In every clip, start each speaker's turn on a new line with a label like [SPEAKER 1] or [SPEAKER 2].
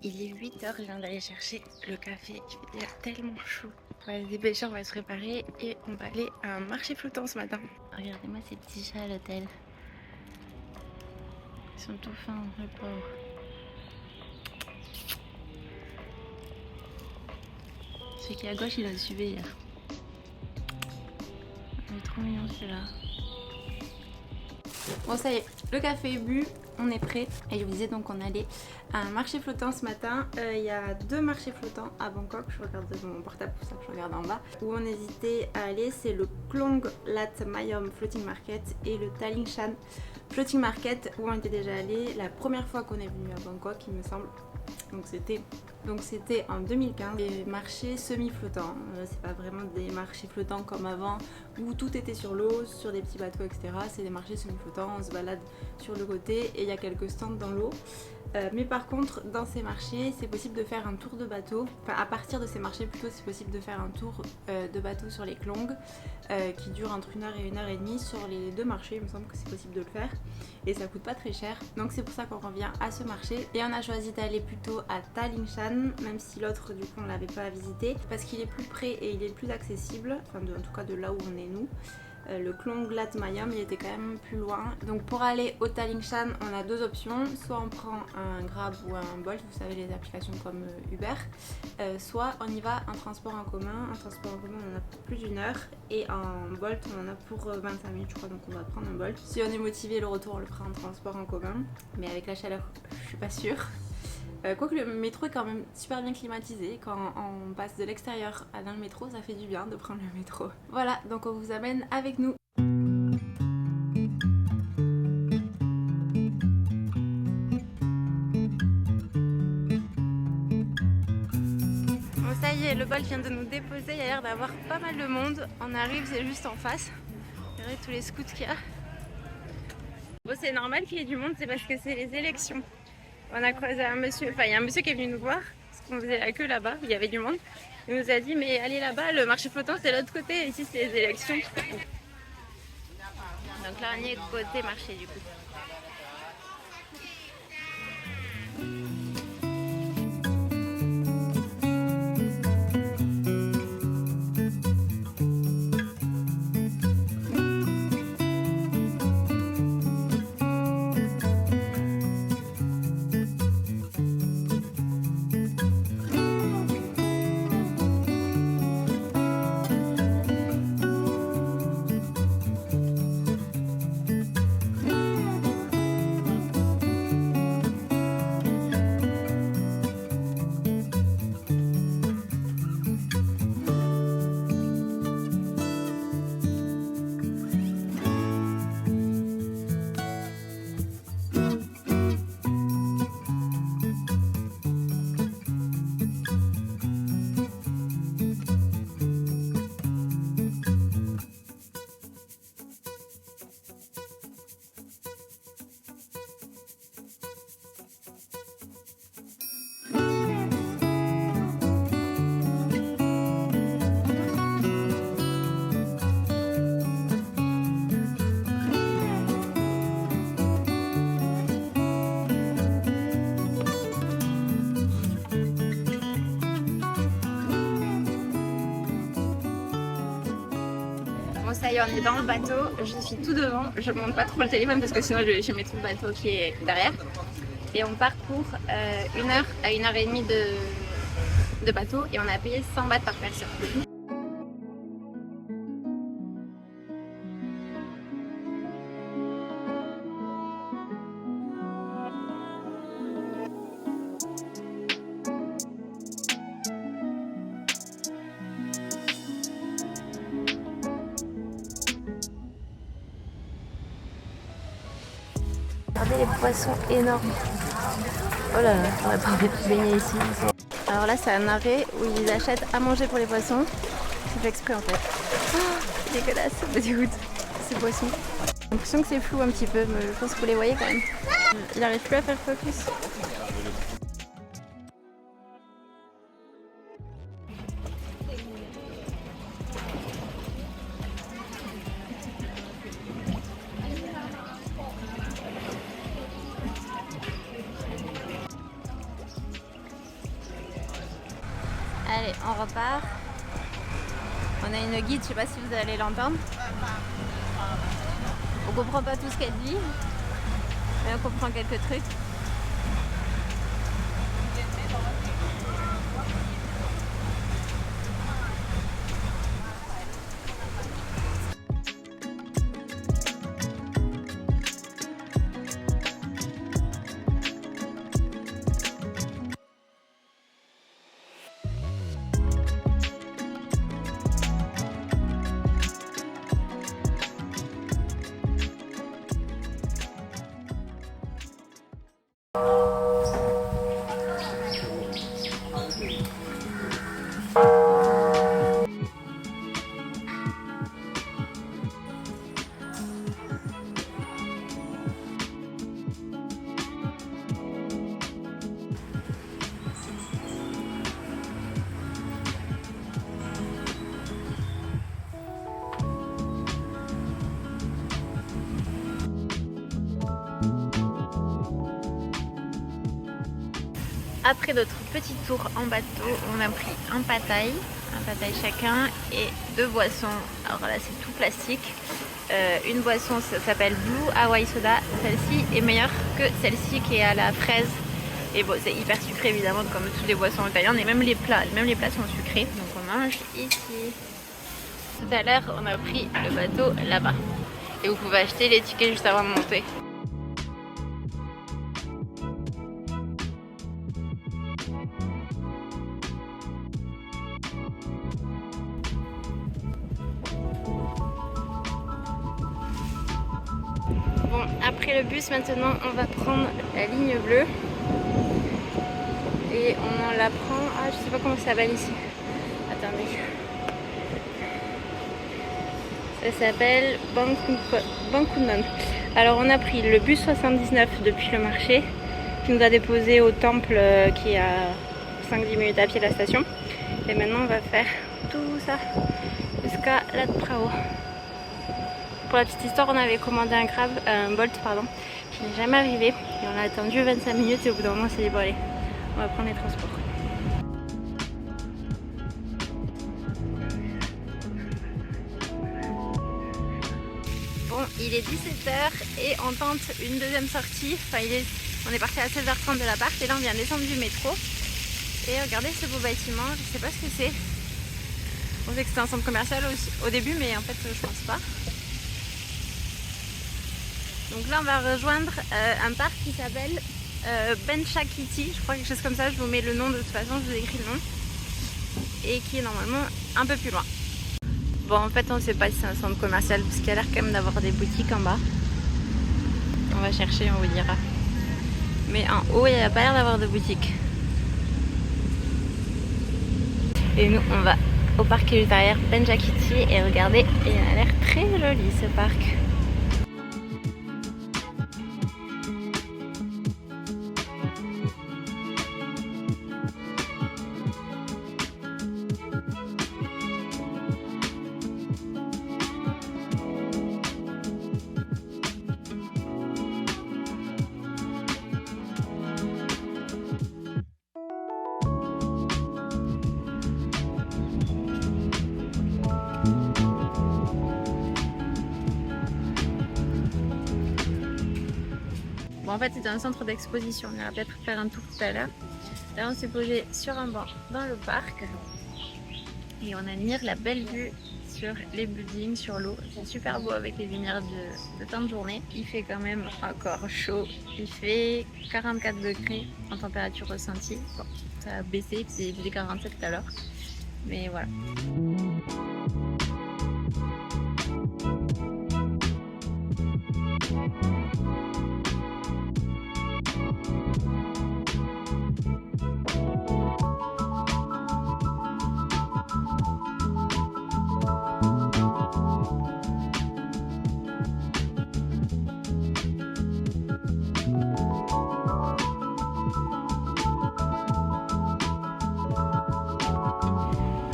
[SPEAKER 1] Il est 8h, je viens d'aller chercher le café. Il fait tellement chaud. On va se dépêcher, on va se préparer et on va aller à un marché flottant ce matin. Regardez-moi ces petits chats à l'hôtel. Ils sont tout fins, les pauvres. Celui qui est à gauche, il a suivi hier. Il est trop mignon celui-là. Bon, ça y est, le café est bu, on est prêt. Et je vous disais donc qu'on allait à un marché flottant ce matin. Il y a 2 marchés flottants à Bangkok. Je regarde mon portable pour ça que je regarde en bas. Où on hésitait à aller, c'est le Klong Lat Mayom Floating Market et le Taling Chan Floating Market où on était déjà allé la première fois qu'on est venu à Bangkok, il me semble. Donc c'était en 2015, des marchés semi-flottants. C'est pas vraiment des marchés flottants comme avant où tout était sur l'eau, sur des petits bateaux, etc. C'est des marchés semi-flottants, on se balade sur le côté et il y a quelques stands dans l'eau. Mais par contre, dans ces marchés, c'est possible de faire un tour de bateau. Enfin, à partir de ces marchés, plutôt, c'est possible de faire un tour de bateau sur les Klong qui dure entre 1 heure et 1 heure et demie. Sur les 2 marchés, il me semble que c'est possible de le faire. Et ça coûte pas très cher. Donc c'est pour ça qu'on revient à ce marché. Et on a choisi d'aller plutôt à Taling Chan, même si l'autre, du coup, on l'avait pas visité. Parce qu'il est plus près et il est plus accessible. Enfin, en tout cas, de là où on est nous. Le Klong Lat Mayom, il était quand même plus loin. Donc pour aller au Taling Chan, on a 2 options. Soit on prend un Grab ou un Bolt, vous savez les applications comme Uber. Soit on y va en transport en commun. En transport en commun, on en a pour plus d'1 heure. Et en Bolt, on en a pour 25 minutes, je crois. Donc on va prendre un Bolt. Si on est motivé, le retour, on le fera en transport en commun. Mais avec la chaleur, je suis pas sûre. Quoique le métro est quand même super bien climatisé. Quand on passe de l'extérieur dans le métro, ça fait du bien de prendre le métro. Voilà, donc on vous amène avec nous. Bon, ça y est, le Bolt vient de nous déposer. Il y a l'air d'avoir pas mal de monde. On arrive, c'est juste en face. Regardez tous les scouts qu'il y a. Bon, c'est normal qu'il y ait du monde, c'est parce que c'est les élections. On a croisé un monsieur, enfin il y a un monsieur qui est venu nous voir, parce qu'on faisait la queue là-bas, il y avait du monde. Il nous a dit mais allez là-bas, le marché flottant c'est l'autre côté, ici c'est les élections. Donc là on est côté marché du coup. Bon ça y est, on est dans le bateau, je suis tout devant, je monte pas trop le téléphone parce que sinon je mets tout le bateau qui est derrière. Et on part pour 1 heure à 1 heure et demie de bateau et on a payé 100 bahts par personne. Regardez les poissons énormes. Oh là là, j'aurais pas envie de se baigner ici. Alors là c'est un arrêt où ils achètent à manger pour les poissons. C'est fait exprès en fait. Oh, dégueulasse, ça me dégoûte ces poissons. J'ai l'impression que c'est flou un petit peu, mais je pense que vous les voyez quand même. Il n'arrive plus à faire focus. Allez, on repart. On a une guide, je sais pas si vous allez l'entendre. On comprend pas tout ce qu'elle dit, mais on comprend quelques trucs. Après notre petit tour en bateau, on a pris un pad-thai chacun et 2 boissons. Alors là c'est tout plastique. Une boisson ça s'appelle Blue Hawaii Soda. Celle-ci est meilleure que celle-ci qui est à la fraise. Et bon, c'est hyper sucré évidemment comme toutes les boissons italiennes et même les plats sont sucrés. Donc on mange ici. Tout à l'heure on a pris le bateau là-bas. Et vous pouvez acheter les tickets juste avant de monter. Bon, après le bus, maintenant, on va prendre la ligne bleue. Et on la prend... Ah, je sais pas comment ça s'appelle ici. Attendez. Ça s'appelle Bankunan. Alors, on a pris le bus 79 depuis le marché, qui nous a déposé au temple qui est à 5-10 minutes à pied de la station. Et maintenant, on va faire tout ça jusqu'à La Prao. Pour la petite histoire, on avait commandé un Bolt qui n'est jamais arrivé et on a attendu 25 minutes et au bout d'un moment on s'est dit bon allez, on va prendre les transports. Bon, il est 17h et on tente une deuxième sortie. Enfin, on est parti à 16h30 de l'appart et là on vient descendre du métro. Et regardez ce beau bâtiment, je sais pas ce que c'est. On sait que c'était un centre commercial au début mais en fait je pense pas. Donc là on va rejoindre un parc qui s'appelle Benchakiti, je crois quelque chose comme ça, je vous mets le nom de toute façon, je vous écris le nom. Et qui est normalement un peu plus loin. Bon en fait on sait pas si c'est un centre commercial parce qu'il y a l'air quand même d'avoir des boutiques en bas. On va chercher, on vous dira. Mais en haut il n'y a pas l'air d'avoir de boutique. Et nous on va au parc qui est juste derrière Benchakiti et regardez, il a l'air très joli ce parc. Bon, en fait, c'était un centre d'exposition. On ira peut-être faire un tour tout à l'heure. Là, on s'est posé sur un banc dans le parc et on admire la belle vue sur les buildings, sur l'eau. C'est super beau avec les lumières de fin de journée. Il fait quand même encore chaud. Il fait 44 degrés en température ressentie. Bon, ça a baissé, il faisait 47 tout à l'heure. Mais voilà.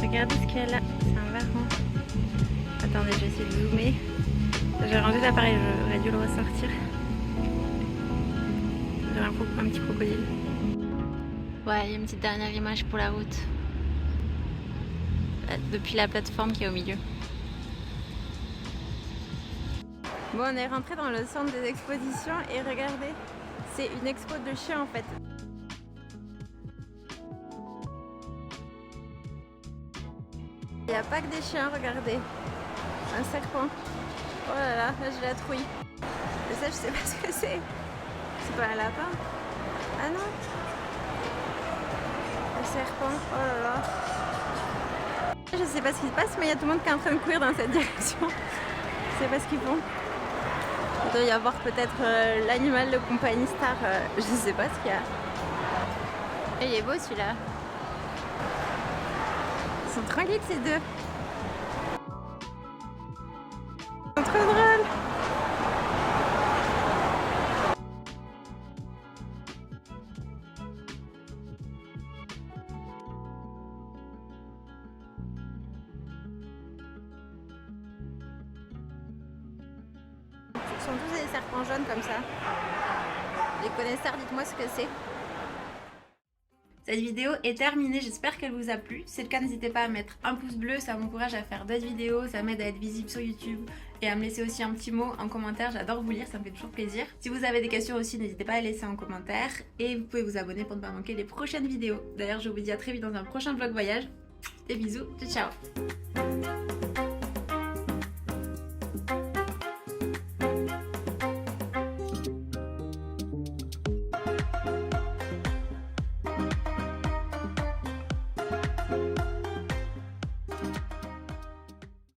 [SPEAKER 1] Regardez ce qu'il y a là, c'est un varan. Attendez, je vais essayer de zoomer. J'ai rangé l'appareil, j'aurais dû le ressortir. J'ai un petit crocodile. Ouais, il y a une petite dernière image pour la route. depuis la plateforme qui est au milieu. Bon, on est rentré dans le centre des expositions et regardez, c'est une expo de chiens en fait. Il n'y a pas que des chiens, regardez. Un serpent. Oh là là, là j'ai la trouille. Et ça, je sais pas ce que c'est. C'est pas un lapin? Ah non? Un serpent, oh là là. Je sais pas ce qui se passe, mais il y a tout le monde qui est en train de courir dans cette direction. Je sais pas ce qu'ils font. Il doit y avoir peut-être l'animal de compagnie star, je sais pas ce qu'il y a. Et il est beau celui-là. Ils sont tranquilles ces deux. Ils sont trop drôles. Ce sont tous des serpents jaunes comme ça. Les connaisseurs, dites-moi ce que c'est. Cette vidéo est terminée, j'espère qu'elle vous a plu. Si c'est le cas, n'hésitez pas à mettre un pouce bleu, ça m'encourage à faire d'autres vidéos, ça m'aide à être visible sur YouTube et à me laisser aussi un petit mot en commentaire, j'adore vous lire, ça me fait toujours plaisir. Si vous avez des questions aussi, n'hésitez pas à les laisser en commentaire et vous pouvez vous abonner pour ne pas manquer les prochaines vidéos. D'ailleurs, je vous dis à très vite dans un prochain vlog voyage. Des bisous, ciao ciao.